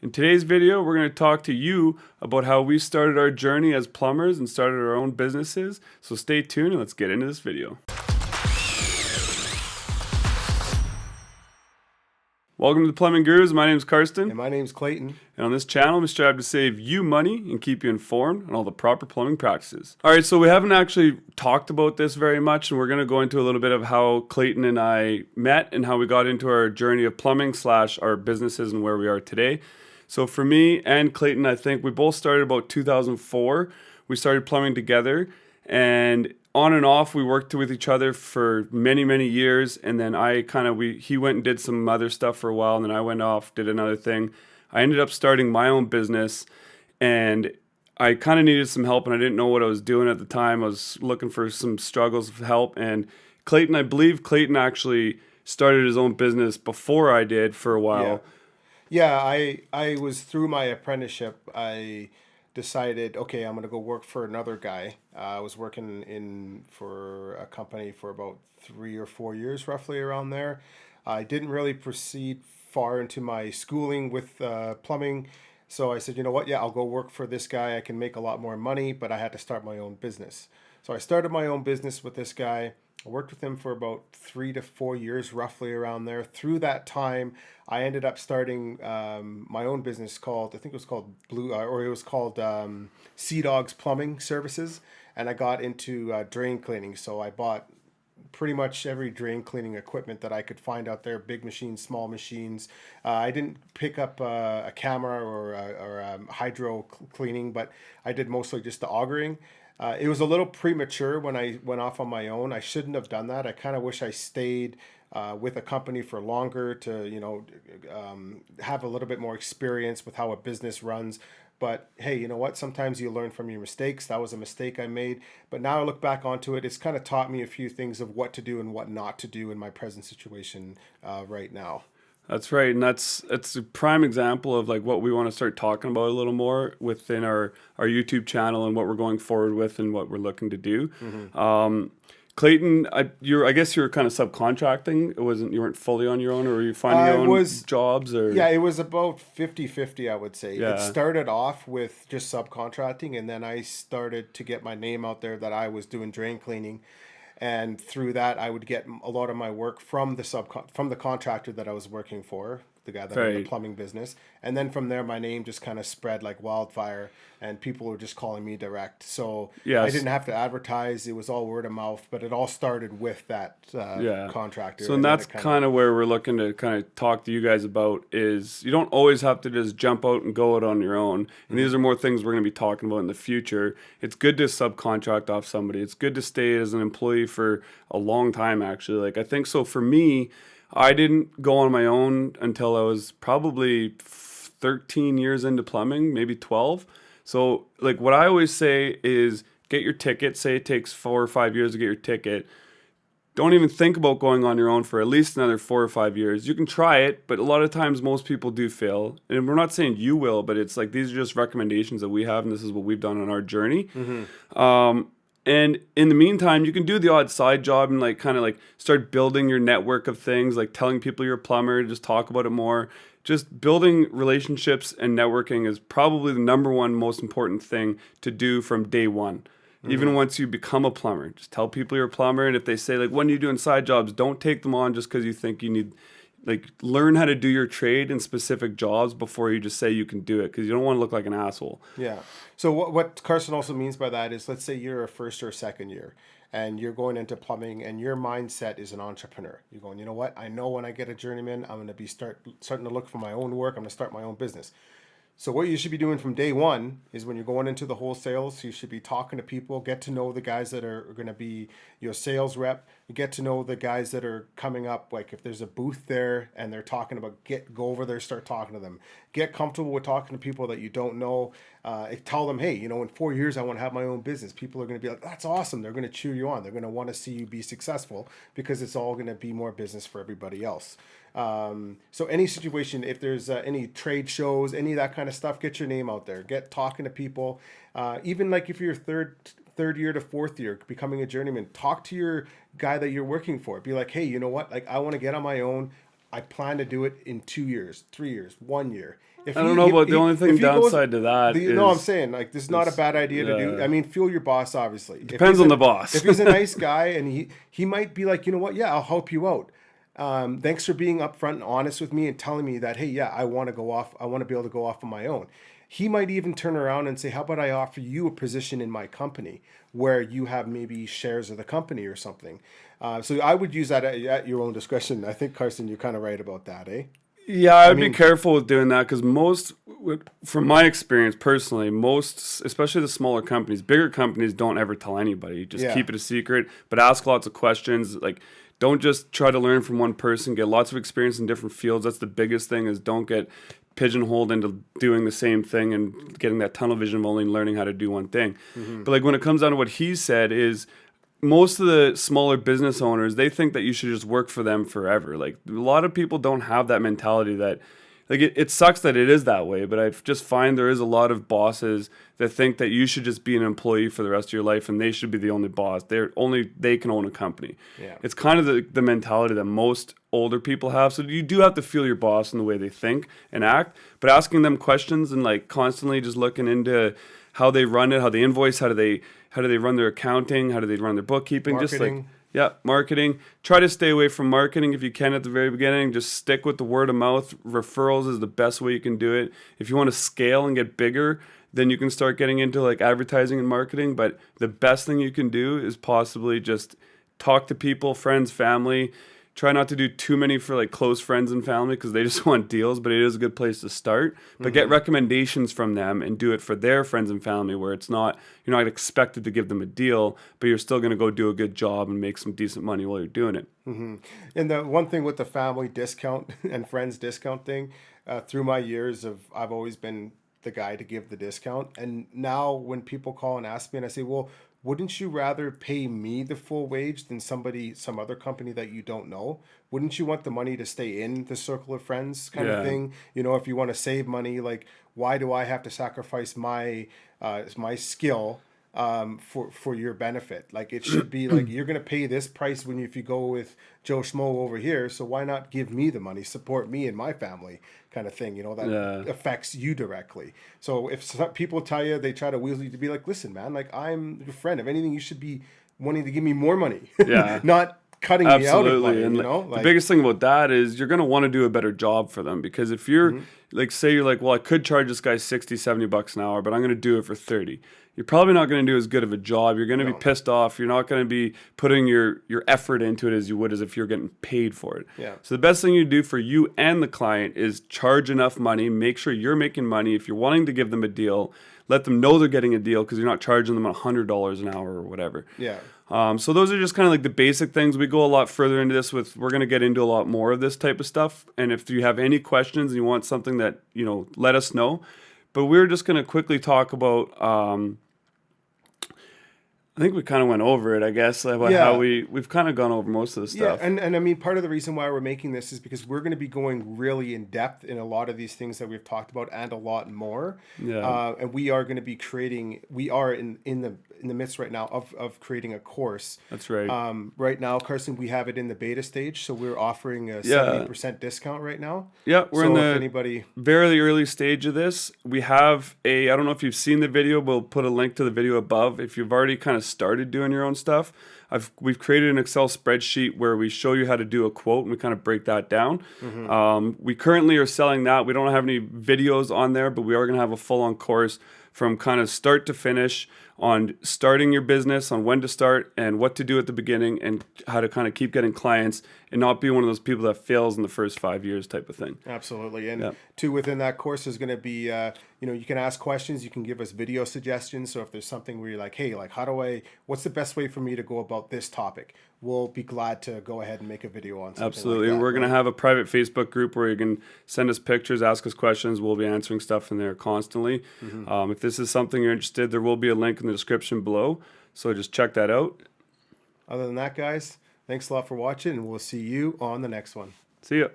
In today's video, we're going to talk to you about how we started our journey as plumbers and started our own businesses. So stay tuned and let's get into this video. Welcome to the Plumbing Gurus. My name is Karsten. And my name's Clayton. And on this channel, we strive to save you money and keep you informed on all the proper plumbing practices. All right, so we haven't actually talked about this very much, and we're going to go into a little bit of how Clayton and I met and how we got into our journey of plumbing / our businesses and where we are today. So for me and Clayton, I think we both started about 2004. We started plumbing together, and on and off, we worked with each other for many, many years. And then he went and did some other stuff for a while. And then I went off, did another thing. I ended up starting my own business, and I kind of needed some help, and I didn't know what I was doing at the time. I was looking for some struggles of help. And I believe Clayton actually started his own business before I did for a while. Yeah, I was through my apprenticeship. I decided, okay, I'm going to go work for another guy. I was working for a company for about 3 or 4 years, roughly around there. I didn't really proceed far into my schooling with plumbing. So I said, you know what? Yeah, I'll go work for this guy. I can make a lot more money, but I had to start my own business. So I started my own business with this guy. I worked with him for about 3 to 4 years, roughly around there. Through that time, I ended up starting my own business called, I think it was called Sea Dogs Plumbing Services. And I got into drain cleaning. So I bought pretty much every drain cleaning equipment that I could find out there, big machines, small machines. I didn't pick up a camera or hydro cleaning, but I did mostly just the augering. It was a little premature when I went off on my own. I shouldn't have done that. I kind of wish I stayed with a company for longer to, have a little bit more experience with how a business runs. But hey, you know what? Sometimes you learn from your mistakes. That was a mistake I made. But now I look back onto it, it's kind of taught me a few things of what to do and what not to do in my present situation right now. That's right, and that's a prime example of like what we want to start talking about a little more within our YouTube channel and what we're going forward with and what we're looking to do. Mm-hmm. Clayton, I guess you were kind of subcontracting. You weren't fully on your own, or were you finding your own jobs? Or yeah, it was about 50-50, I would say. Yeah. It started off with just subcontracting, and then I started to get my name out there that I was doing drain cleaning. And through that, I would get a lot of my work from the contractor that I was working for, the guy that owned the plumbing business. And then from there, my name just kind of spread like wildfire, and people were just calling me direct. So yes. I didn't have to advertise. It was all word of mouth, but it all started with that contractor. So and that's kind of where we're looking to kind of talk to you guys about is you don't always have to just jump out and go it on your own. And mm-hmm. These are more things we're going to be talking about in the future. It's good to subcontract off somebody. It's good to stay as an employee for a long time, actually. Like I think so for me, I didn't go on my own until I was probably 13 years into plumbing, maybe 12. So like what I always say is get your ticket. Say it takes 4 or 5 years to get your ticket. Don't even think about going on your own for at least another 4 or 5 years. You can try it, but a lot of times most people do fail. And we're not saying you will, but it's like these are just recommendations that we have, and this is what we've done on our journey. Mm-hmm. And in the meantime, you can do the odd side job and like kind of like start building your network of things, like telling people you're a plumber, just talk about it more. Just building relationships and networking is probably the number one most important thing to do from day one. Mm-hmm. Even once you become a plumber, just tell people you're a plumber. And if they say like, when are you doing side jobs? Don't take them on just because you think you need, like learn how to do your trade in specific jobs before you just say you can do it, because you don't want to look like an asshole. Yeah. So what Carson also means by that is, let's say you're a first or second year and you're going into plumbing and your mindset is an entrepreneur. You're going, you know what? I know when I get a journeyman, I'm going to be starting to look for my own work. I'm going to start my own business. So what you should be doing from day one is when you're going into the wholesales, you should be talking to people, get to know the guys that are going to be your sales rep. You get to know the guys that are coming up. Like if there's a booth there and they're talking about, go over there, start talking to them. Get comfortable with talking to people that you don't know. Tell them, hey, in 4 years, I want to have my own business. People are going to be like, that's awesome. They're going to cheer you on. They're going to want to see you be successful because it's all going to be more business for everybody else. So any situation, if there's any trade shows, any of that kind of stuff, get your name out there. Get talking to people. Even like if you're third year to fourth year, becoming a journeyman, talk to your guy that you're working for. Be like, hey, you know what? Like I want to get on my own. I plan to do it in 2 years, 3 years, 1 year. I don't know about the only thing if he goes- downside to that is no, I'm saying like this is not a bad idea to do. yeah. I mean, feel your boss obviously. Depends on the boss. If he's a nice guy and he might be like, you know what, yeah, I'll help you out. Thanks for being upfront and honest with me and telling me that, hey, yeah, I want to go off. I want to be able to go off on my own. He might even turn around and say, how about I offer you a position in my company where you have maybe shares of the company or something. So I would use that at your own discretion. I think, Carson, you're kind of right about that, eh? Yeah, I'd be careful with doing that because from my experience personally, most, especially the smaller companies, bigger companies don't ever tell anybody. Just keep it a secret, but ask lots of questions. Like, don't just try to learn from one person. Get lots of experience in different fields. That's the biggest thing is don't get pigeonholed into doing the same thing and getting that tunnel vision of only learning how to do one thing. But like when it comes down to what he said is most of the smaller business owners, they think that you should just work for them forever. Like a lot of people don't have that mentality that like it sucks that it is that way, but I just find there is a lot of bosses that think that you should just be an employee for the rest of your life and they should be the only boss. They can own a company. Yeah. It's kind of the mentality that most older people have. So you do have to feel your boss in the way they think and act, but asking them questions and like constantly just looking into how they run it, how they invoice, how do they run their accounting, how do they run their bookkeeping, Marketing. just like marketing. Try to stay away from marketing if you can at the very beginning. Just stick with the word of mouth. Referrals is the best way you can do it. If you want to scale and get bigger, then you can start getting into like advertising and marketing. But the best thing you can do is possibly just talk to people, friends, family. Try not to do too many for like close friends and family because they just want deals, but it is a good place to start. But get recommendations from them and do it for their friends and family where it's not, you're not expected to give them a deal, but you're still going to go do a good job and make some decent money while you're doing it. And the one thing with the family discount and friends discount thing, through my years I've always been the guy to give the discount. And now when people call and ask me and I say, well, wouldn't you rather pay me the full wage than some other company that you don't know? Wouldn't you want the money to stay in the circle of friends kind of thing? You know, if you want to save money, like why do I have to sacrifice my skill for your benefit? Like it should be like you're going to pay this price if you go with Joe Schmo over here. So why not give me the money, support me and my family kind of thing, you know, that affects you directly. So if some people tell you, they try to weasel you to be like, listen, man, like I'm your friend. If anything, you should be wanting to give me more money, not cutting me out of money, and you know? Like, the biggest thing about that is you're going to want to do a better job for them because if you're like, say you're like, well, I could charge this guy 60, 70 bucks an hour, but I'm going to do it for 30. You're probably not going to do as good of a job. You're going to be pissed off. You're not going to be putting your effort into it as you would as if you're getting paid for it. Yeah. So the best thing you do for you and the client is charge enough money. Make sure you're making money. If you're wanting to give them a deal, let them know they're getting a deal because you're not charging them $100 an hour or whatever. Yeah. So those are just kind of like the basic things. We go a lot further into this we're going to get into a lot more of this type of stuff. And if you have any questions and you want something that, you know, let us know. But we're just going to quickly talk about, I think we kind of went over it, I guess, about how we've kind of gone over most of the stuff. Yeah, and I mean, part of the reason why we're making this is because we're going to be going really in depth in a lot of these things that we've talked about and a lot more. Yeah. And we are going to be we are in the midst right now of creating a course. That's right. Right now, Carson, we have it in the beta stage, so we're offering a 70% discount right now. Yeah, we're so in the very early stage of this. We have I don't know if you've seen the video, we'll put a link to the video above. If you've already kind of started doing your own stuff, we've created an Excel spreadsheet where we show you how to do a quote and we kind of break that down. We currently are selling that. We don't have any videos on there, but we are going to have a full-on course from kind of start to finish on starting your business, on when to start and what to do at the beginning and how to kind of keep getting clients and not be one of those people that fails in the first 5 years type of thing. Absolutely. And too, within that course is going to be, you can ask questions, you can give us video suggestions. So if there's something where you're like, hey, like what's the best way for me to go about this topic? We'll be glad to go ahead and make a video on something. Absolutely. Like that. We're going to have a private Facebook group where you can send us pictures, ask us questions. We'll be answering stuff in there constantly. If this is something you're interested, there will be a link in the description below. So just check that out. Other than that, guys, thanks a lot for watching, and we'll see you on the next one. See ya.